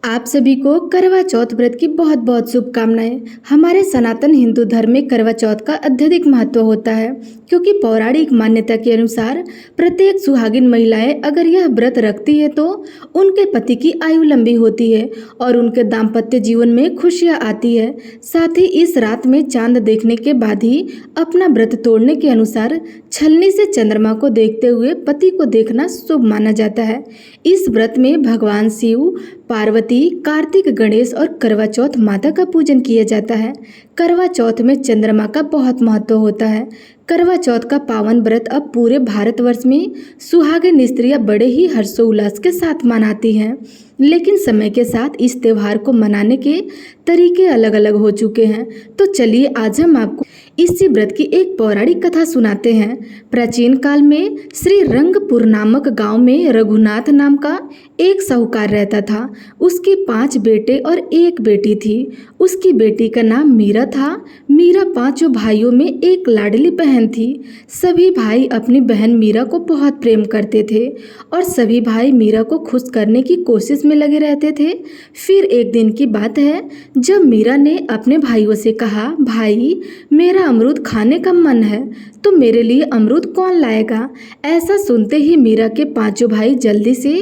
आप सभी को करवा चौथ व्रत की बहुत बहुत शुभकामनाएं। हमारे सनातन हिंदू धर्म में करवा चौथ का अत्यधिक महत्व होता है, क्योंकि पौराणिक मान्यता के अनुसार प्रत्येक सुहागिन महिलाएं अगर यह व्रत रखती है तो उनके पति की आयु लंबी होती है और उनके दाम्पत्य जीवन में खुशियां आती है। साथ ही इस रात में चांद देखने के बाद ही अपना व्रत तोड़ने के अनुसार छलनी से चंद्रमा को देखते हुए पति को देखना शुभ माना जाता है। इस व्रत में भगवान शिव, पार्वती, कार्तिक, गणेश और करवा चौथ माता का पूजन किया जाता है। करवा चौथ में चंद्रमा का बहुत महत्व होता है। करवा चौथ का पावन व्रत अब पूरे भारतवर्ष में सुहागिन स्त्रियां बड़े ही हर्षोल्लास के साथ मनाती हैं, लेकिन समय के साथ इस त्योहार को मनाने के तरीके अलग अलग हो चुके हैं। तो चलिए आज हम आपको इसी व्रत की एक पौराणिक कथा सुनाते हैं। प्राचीन काल में श्री रंगपुर नामक गांव में रघुनाथ नाम का एक साहूकार रहता था। उसके 5 बेटे और 1 बेटी थी। उसकी बेटी का नाम मीरा था। मीरा 5 भाइयों में एक लाडली बहन थी। सभी भाई अपनी बहन मीरा को बहुत प्रेम करते थे और सभी भाई मीरा को खुश करने की कोशिश में लगे रहते थे। फिर एक दिन की बात है, जब मीरा ने अपने भाइयों से कहा, भाई मेरा अमरूद खाने का मन है, तो मेरे लिए अमरूद कौन लाएगा। ऐसा सुनते ही मीरा के 5 भाई जल्दी से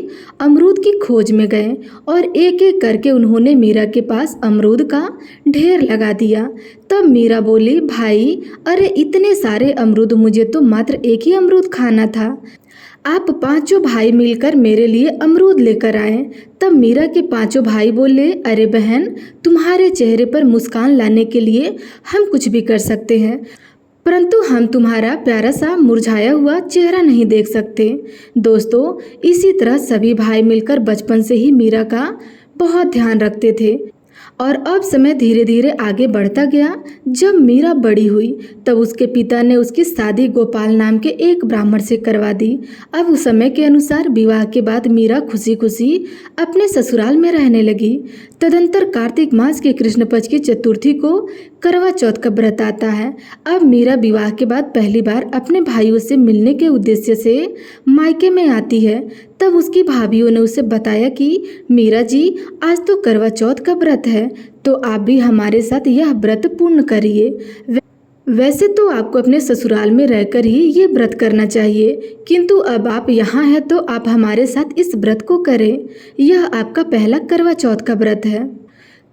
अमरूद की खोज में गए और एक एक करके उन्होंने मीरा के पास अमरूद का ढेर लगा दिया। तब मीरा बोली, भाई अरे इतने सारे अमरूद, मुझे तो मात्र एक ही अमरूद खाना था। आप 5 भाई मिलकर मेरे लिए अमरूद लेकर आए। तब मीरा के 5 भाई बोले, अरे बहन, तुम्हारे चेहरे पर मुस्कान लाने के लिए हम कुछ भी कर सकते हैं, परंतु हम तुम्हारा प्यारा सा मुरझाया हुआ चेहरा नहीं देख सकते। दोस्तों, इसी तरह सभी भाई मिलकर बचपन से ही मीरा का बहुत ध्यान रखते थे और अब समय धीरे धीरे आगे बढ़ता गया। जब मीरा बड़ी हुई तब उसके पिता ने उसकी शादी गोपाल नाम के एक ब्राह्मण से करवा दी। अब उस समय के अनुसार विवाह के बाद मीरा खुशी खुशी अपने ससुराल में रहने लगी। तदंतर कार्तिक मास के कृष्ण पक्ष की चतुर्थी को करवा चौथ का व्रत आता है। अब मीरा विवाह के बाद पहली बार अपने भाइयों से मिलने के उद्देश्य से मायके में आती है। तब उसकी भाभियों ने उसे बताया कि मीरा जी, आज तो करवा चौथ का व्रत है, तो आप भी हमारे साथ यह व्रत पूर्ण करिए। वैसे तो आपको अपने ससुराल में रहकर ही ये व्रत करना चाहिए, किंतु अब आप यहाँ हैं तो आप हमारे साथ इस व्रत को करें। यह आपका पहला करवा चौथ का व्रत है।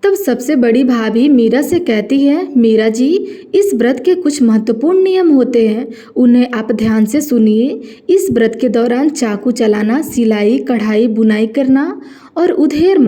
तब सबसे बड़ी भाभी मीरा से कहती है, मीरा जी, इस व्रत के कुछ महत्वपूर्ण नियम होते हैं, उन्हें आप ध्यान से सुनिए। इस व्रत के दौरान चाकू चलाना, सिलाई, कढ़ाई, बुनाई करना और उधेड़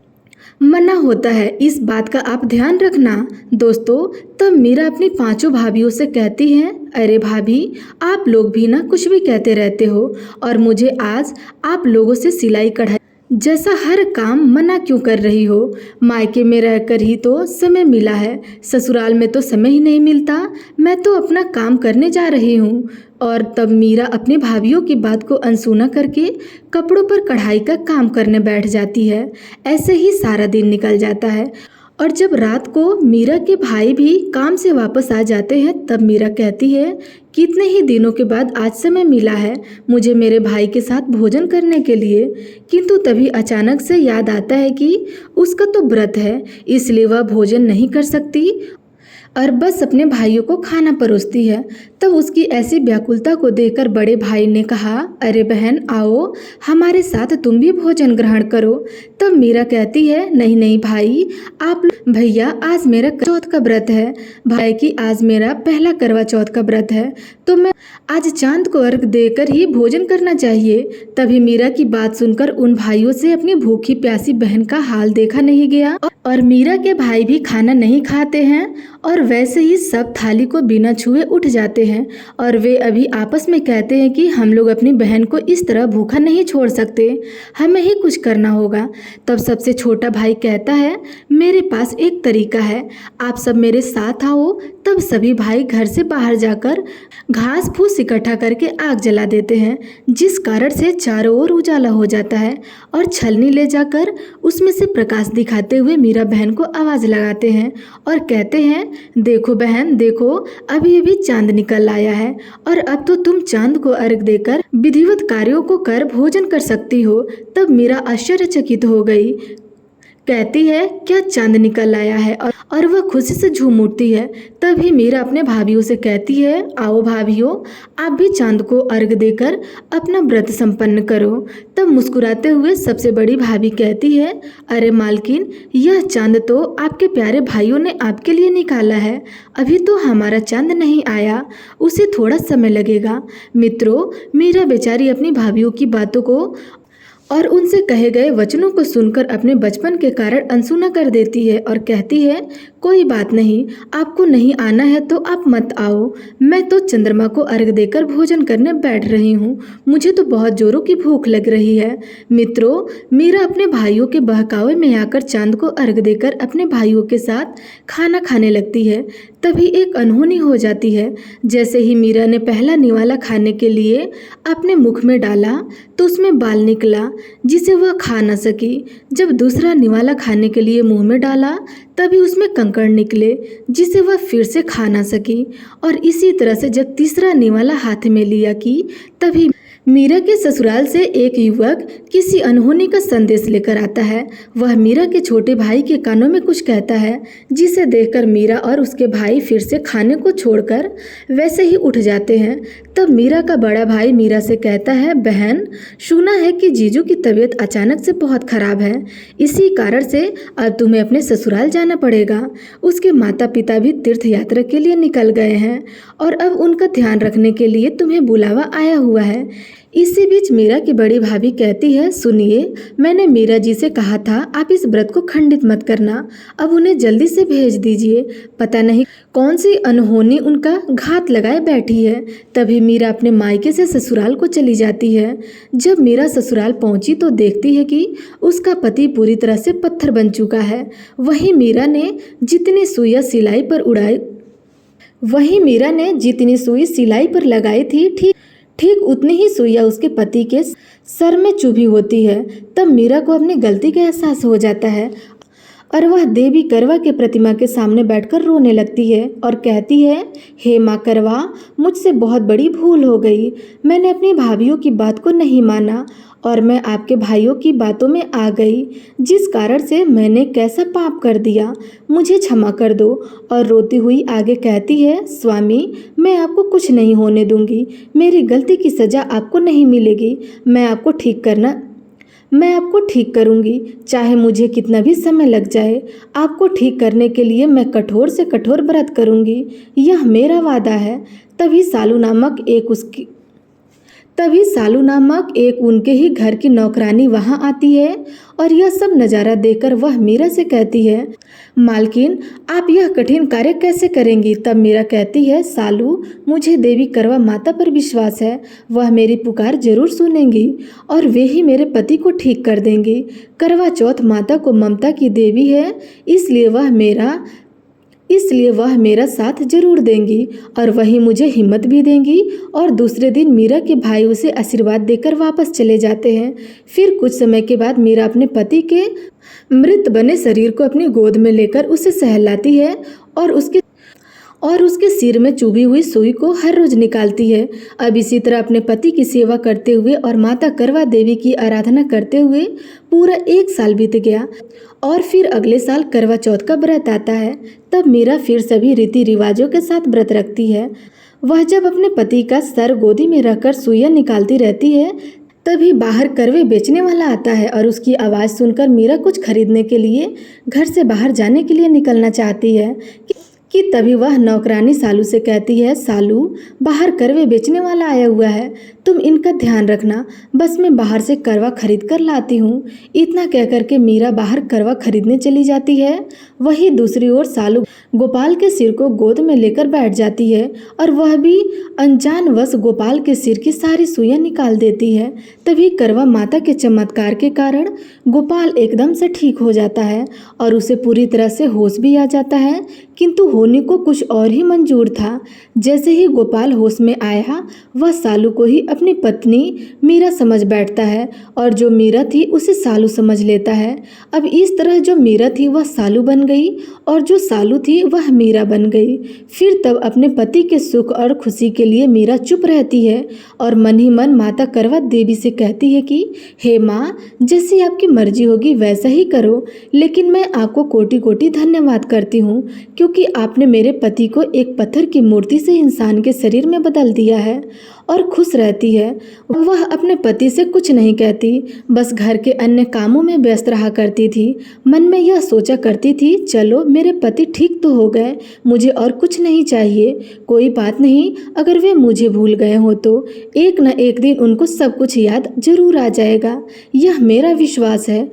मना होता है। इस बात का आप ध्यान रखना। दोस्तों, तब मीरा अपनी 5 भाभियों से कहती है, अरे भाभी, आप लोग भी ना कुछ भी कहते रहते हो और मुझे आज आप लोगों से सिलाई कढ़ाई जैसा हर काम मना क्यों कर रही हो। मायके में रहकर ही तो समय मिला है, ससुराल में तो समय ही नहीं मिलता। मैं तो अपना काम करने जा रही हूँ। और तब मीरा अपनी भाभियों की बात को अनसुना करके कपड़ों पर कढ़ाई का काम करने बैठ जाती है। ऐसे ही सारा दिन निकल जाता है और जब रात को मीरा के भाई भी काम से वापस आ जाते हैं, तब मीरा कहती है, कितने ही दिनों के बाद आज समय मिला है मुझे मेरे भाई के साथ भोजन करने के लिए। किंतु तभी अचानक से याद आता है कि उसका तो व्रत है, इसलिए वह भोजन नहीं कर सकती और बस अपने भाइयों को खाना परोसती है। तब उसकी ऐसी व्याकुलता को देखकर बड़े भाई ने कहा, अरे बहन, आओ हमारे साथ तुम भी भोजन ग्रहण करो। तब मीरा कहती है, नहीं नहीं भाई, आप भैया, आज मेरा चौथ का व्रत है। भाई की आज मेरा पहला करवा चौथ का व्रत है, तो मैं आज चांद को अर्घ देकर ही भोजन करना चाहिए। तभी मीरा की बात सुनकर उन भाइयों से अपनी भूखी प्यासी बहन का हाल देखा नहीं गया और मीरा के भाई भी खाना नहीं खाते हैं और वैसे ही सब थाली को बिना छुए उठ जाते हैं और वे अभी आपस में कहते हैं कि हम लोग अपनी बहन को इस तरह भूखा नहीं छोड़ सकते, हमें ही कुछ करना होगा। तब सबसे छोटा भाई कहता है, मेरे पास एक तरीका है, आप सब मेरे साथ आओ। तब सभी भाई घर से बाहर जाकर घास फूस इकट्ठा करके आग जला देते हैं, जिस कारण से चारों ओर उजाला हो जाता है और छलनी ले जाकर उसमें से प्रकाश दिखाते हुए मीरा बहन को आवाज़ लगाते हैं और कहते हैं, देखो बहन, देखो, अभी अभी चांद निकल आया है और अब तो तुम चांद को अर्घ देकर विधिवत कार्यों को कर भोजन कर सकती हो। तब मीरा आश्चर्यचकित हो गई। कहती है क्या चांद निकल आया है, और वह खुशी से झूम उठती है। तभी मीरा अपने भाभीियों से कहती है, आओ भाभीियों, आप भी चांद को अर्घ देकर अपना व्रत संपन्न करो। तब मुस्कुराते हुए सबसे बड़ी भाभी कहती है, अरे मालकिन, यह चांद तो आपके प्यारे भाइयों ने आपके लिए निकाला है, अभी तो हमारा चांद नहीं आया, उसे थोड़ा समय लगेगा। मित्रों, मीरा बेचारी अपनी भाभीियों की बातों को और उनसे कहे गए वचनों को सुनकर अपने बचपन के कारण अनसुना कर देती है और कहती है, कोई बात नहीं, आपको नहीं आना है तो आप मत आओ, मैं तो चंद्रमा को अर्घ देकर भोजन करने बैठ रही हूँ, मुझे तो बहुत जोरों की भूख लग रही है। मित्रों, मीरा अपने भाइयों के बहकावे में आकर चांद को अर्घ देकर अपने भाइयों के साथ खाना खाने लगती है। तभी एक अनहोनी हो जाती है। जैसे ही मीरा ने पहला निवाला खाने के लिए अपने मुख में डाला तो उसमें बाल निकला जिसे वह खा न सकी। जब दूसरा निवाला खाने के लिए मुंह में डाला तभी उसमें कंकड़ निकले जिसे वह फिर से खा ना सकी। और इसी तरह से जब तीसरा निवाला हाथ में लिया कि तभी मीरा के ससुराल से एक युवक किसी अनहोनी का संदेश लेकर आता है। वह मीरा के छोटे भाई के कानों में कुछ कहता है जिसे देखकर मीरा और उसके भाई फिर से खाने को छोड़कर वैसे ही उठ जाते हैं। तब मीरा का बड़ा भाई मीरा से कहता है, बहन, सुना है कि जीजू की तबीयत अचानक से बहुत खराब है, इसी कारण से अब तुम्हें अपने ससुराल जाना पड़ेगा। उसके माता पिता भी तीर्थ यात्रा के लिए निकल गए हैं और अब उनका ध्यान रखने के लिए तुम्हें बुलावा आया हुआ है। इसी बीच मीरा की बड़ी भाभी कहती है, सुनिए, मैंने मीरा जी से कहा था आप इस व्रत को खंडित मत करना, अब उन्हें जल्दी से भेज दीजिए, पता नहीं कौन सी अनहोनी उनका घात लगाए बैठी है। तभी मीरा अपने मायके से ससुराल को चली जाती है। जब मीरा ससुराल पहुंची तो देखती है कि उसका पति पूरी तरह से पत्थर बन चुका है। वहीं मीरा ने जितनी सुई सिलाई पर लगाई थी, ठीक उतनी ही सुइयां उसके पति के सर में चुभी होती है। तब मीरा को अपनी गलती का एहसास हो जाता है और वह देवी करवा के प्रतिमा के सामने बैठकर रोने लगती है और कहती है, हे माँ करवा, मुझसे बहुत बड़ी भूल हो गई, मैंने अपनी भाभीियों की बात को नहीं माना और मैं आपके भाइयों की बातों में आ गई, जिस कारण से मैंने कैसा पाप कर दिया, मुझे क्षमा कर दो। और रोती हुई आगे कहती है, स्वामी, मैं आपको कुछ नहीं होने दूंगी, मेरी गलती की सज़ा आपको नहीं मिलेगी, मैं आपको ठीक करूंगी, चाहे मुझे कितना भी समय लग जाए। आपको ठीक करने के लिए मैं कठोर से कठोर व्रत करूंगी, यह मेरा वादा है। तभी सालू नामक एक उनके ही घर की नौकरानी वहां आती है और यह सब नज़ारा देखकर वह मीरा से कहती है, मालकिन, आप यह कठिन कार्य कैसे करेंगी। तब मीरा कहती है, सालू, मुझे देवी करवा माता पर विश्वास है, वह मेरी पुकार जरूर सुनेंगी और वे ही मेरे पति को ठीक कर देंगी। करवा चौथ माता को ममता की देवी है, इसलिए वह मेरा साथ जरूर देंगी और वही मुझे हिम्मत भी देंगी। और दूसरे दिन मीरा के भाई उसे आशीर्वाद देकर वापस चले जाते हैं। फिर कुछ समय के बाद मीरा अपने पति के मृत बने शरीर को अपनी गोद में लेकर उसे सहलाती है और उसके सिर में चुभी हुई सुई को हर रोज निकालती है। अब इसी तरह अपने पति की सेवा करते हुए और माता करवा देवी की आराधना करते हुए पूरा 1 साल बीत गया और फिर अगले साल करवा चौथ का व्रत आता है। तब मीरा फिर सभी रीति रिवाजों के साथ व्रत रखती है। वह जब अपने पति का सर गोदी में रखकर सुइयां निकालती रहती है तभी बाहर करवे बेचने वाला आता है और उसकी आवाज़ सुनकर मीरा कुछ खरीदने के लिए घर से बाहर जाने के लिए निकलना चाहती है कि तभी वह नौकरानी सालू से कहती है, सालू, बाहर करवे बेचने वाला आया हुआ है, तुम इनका ध्यान रखना, बस मैं बाहर से करवा खरीद कर लाती हूँ। इतना कहकर के मीरा बाहर करवा खरीदने चली जाती है। वहीं दूसरी ओर सालू गोपाल के सिर को गोद में लेकर बैठ जाती है और वह भी अनजानवश गोपाल के सिर की सारी सुइयां निकाल देती है। तभी करवा माता के चमत्कार के कारण गोपाल एकदम से ठीक हो जाता है और उसे पूरी तरह से होश भी आ जाता है, किंतु होने को कुछ और ही मंजूर था। जैसे ही गोपाल होश में आया, वह सालू को ही अपनी पत्नी मीरा समझ बैठता है और जो मीरा थी उसे सालू समझ लेता है। अब इस तरह जो मीरा थी वह सालू बन गई और जो सालू थी वह मीरा बन गई। फिर तब अपने पति के सुख और खुशी के लिए मीरा चुप रहती है और मन ही मन माता करवा देवी से कहती है कि हे माँ, जैसी आपकी मर्जी होगी वैसा ही करो, लेकिन मैं आपको कोटि कोटि धन्यवाद करती हूँ क्योंकि आपने मेरे पति को एक पत्थर की मूर्ति से इंसान के शरीर में बदल दिया है। और खुश रहती है। वह अपने पति से कुछ नहीं कहती, बस घर के अन्य कामों में व्यस्त रहा करती थी। मन में यह सोचा करती थी, चलो मेरे पति ठीक तो हो गए, मुझे और कुछ नहीं चाहिए। कोई बात नहीं, अगर वे मुझे भूल गए हो तो एक न एक दिन उनको सब कुछ याद जरूर आ जाएगा, यह मेरा विश्वास है।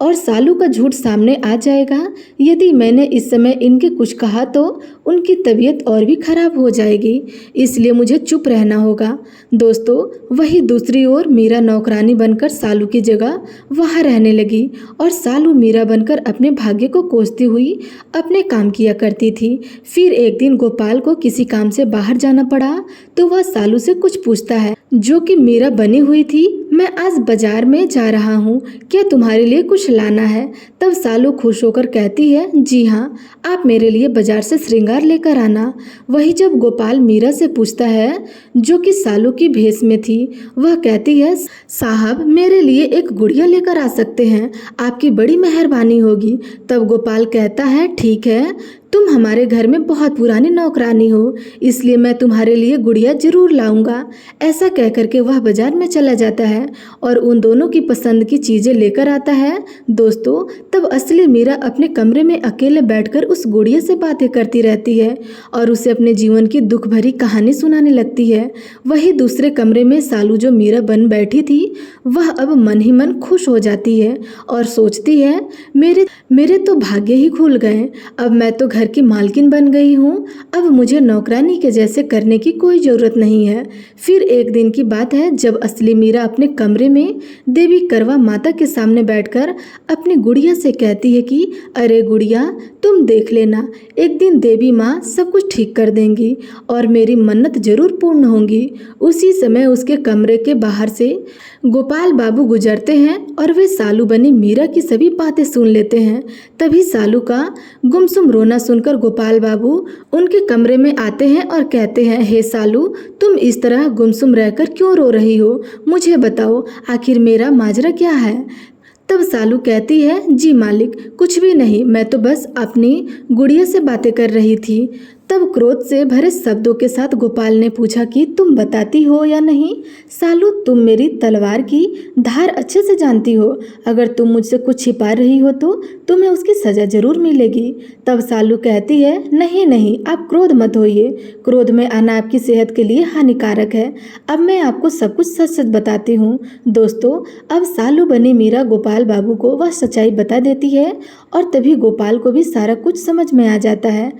और सालू का झूठ सामने आ जाएगा। यदि मैंने इस समय इनके कुछ कहा तो उनकी तबीयत और भी खराब हो जाएगी, इसलिए मुझे चुप रहना होगा। दोस्तों, वही दूसरी ओर मीरा नौकरानी बनकर सालू की जगह वहाँ रहने लगी और सालू मीरा बनकर अपने भाग्य को कोसती हुई अपने काम किया करती थी। फिर एक दिन गोपाल को किसी काम से बाहर जाना पड़ा तो वह सालू से कुछ पूछता है, जो कि मीरा बनी हुई थी। मैं आज बाजार में जा रहा हूँ, क्या तुम्हारे लिए कुछ लाना है? तब सालू खुश होकर कहती है, जी हाँ, आप मेरे लिए बाजार से श्रृंगार लेकर आना। वही जब गोपाल मीरा से पूछता है, जो कि सालू की भेष में थी, वह कहती है, साहब मेरे लिए एक गुड़िया लेकर आ सकते हैं, आपकी बड़ी मेहरबानी होगी। तब गोपाल कहता है, ठीक है, तुम हमारे घर में बहुत पुरानी नौकरानी हो, इसलिए मैं तुम्हारे लिए गुड़िया जरूर लाऊंगा। ऐसा कहकर के वह बाजार में चला जाता है और उन दोनों की पसंद की चीजें लेकर आता है। दोस्तों, तब असली मीरा अपने कमरे में अकेले बैठकर उस गुड़िया से बातें करती रहती है और उसे अपने जीवन की दुख भरी कहानी सुनाने लगती है। वही दूसरे कमरे में सालू जो मीरा बन बैठी थी, वह अब मन ही मन खुश हो जाती है और सोचती है, मेरे तो भाग्य ही खुल गए, अब मैं तो घर की मालकिन बन गई हूँ, अब मुझे नौकरानी के जैसे करने की कोई ज़रूरत नहीं है। फिर एक दिन की बात है जब असली मीरा अपने कमरे में देवी करवा माता के सामने बैठकर अपनी गुड़िया से कहती है कि अरे गुड़िया, तुम देख लेना, एक दिन देवी माँ सब कुछ ठीक कर देंगी और मेरी मन्नत जरूर पूर्ण होंगी। उसी समय उसके कमरे के बाहर से गोपाल बाबू गुजरते हैं और वे सालू बनी मीरा की सभी बातें सुन लेते हैं। तभी सालू का गुमसुम रोना सुनकर गोपाल बाबू उनके कमरे में आते हैं और कहते हैं, हे सालू, तुम इस तरह गुमसुम रहकर क्यों रो रही हो? मुझे बताओ, आखिर मेरा माजरा क्या है? तब सालू कहती है, जी मालिक, कुछ भी नहीं, मैं तो बस अपनी गुड़िया से बातें कर रही थी। तब क्रोध से भरे शब्दों के साथ गोपाल ने पूछा कि तुम बताती हो या नहीं? सालू, तुम मेरी तलवार की धार अच्छे से जानती हो, अगर तुम मुझसे कुछ छिपा रही हो तो तुम्हें उसकी सजा जरूर मिलेगी। तब सालू कहती है, नहीं नहीं, आप क्रोध मत होइए, क्रोध में आना आपकी सेहत के लिए हानिकारक है। अब मैं आपको सब कुछ सच सच बताती हूँ। दोस्तों, अब सालू बनी मीरा गोपाल बाबू को वह सच्चाई बता देती है और तभी गोपाल को भी सारा कुछ समझ में आ जाता है।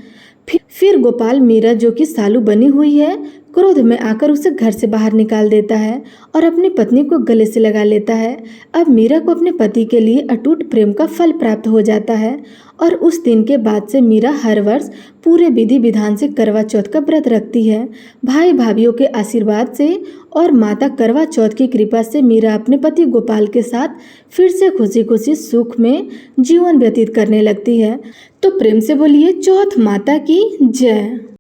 फिर गोपाल मीरा जो कि सालू बनी हुई है, क्रोध में आकर उसे घर से बाहर निकाल देता है और अपनी पत्नी को गले से लगा लेता है। अब मीरा को अपने पति के लिए अटूट प्रेम का फल प्राप्त हो जाता है और उस दिन के बाद से मीरा हर वर्ष पूरे विधि विधान से करवा चौथ का व्रत रखती है। भाई भाभीियों के आशीर्वाद से और माता करवा चौथ की कृपा से मीरा अपने पति गोपाल के साथ फिर से खुशी खुशी सुख में जीवन व्यतीत करने लगती है। तो प्रेम से बोलिए, चौथ माता की जय।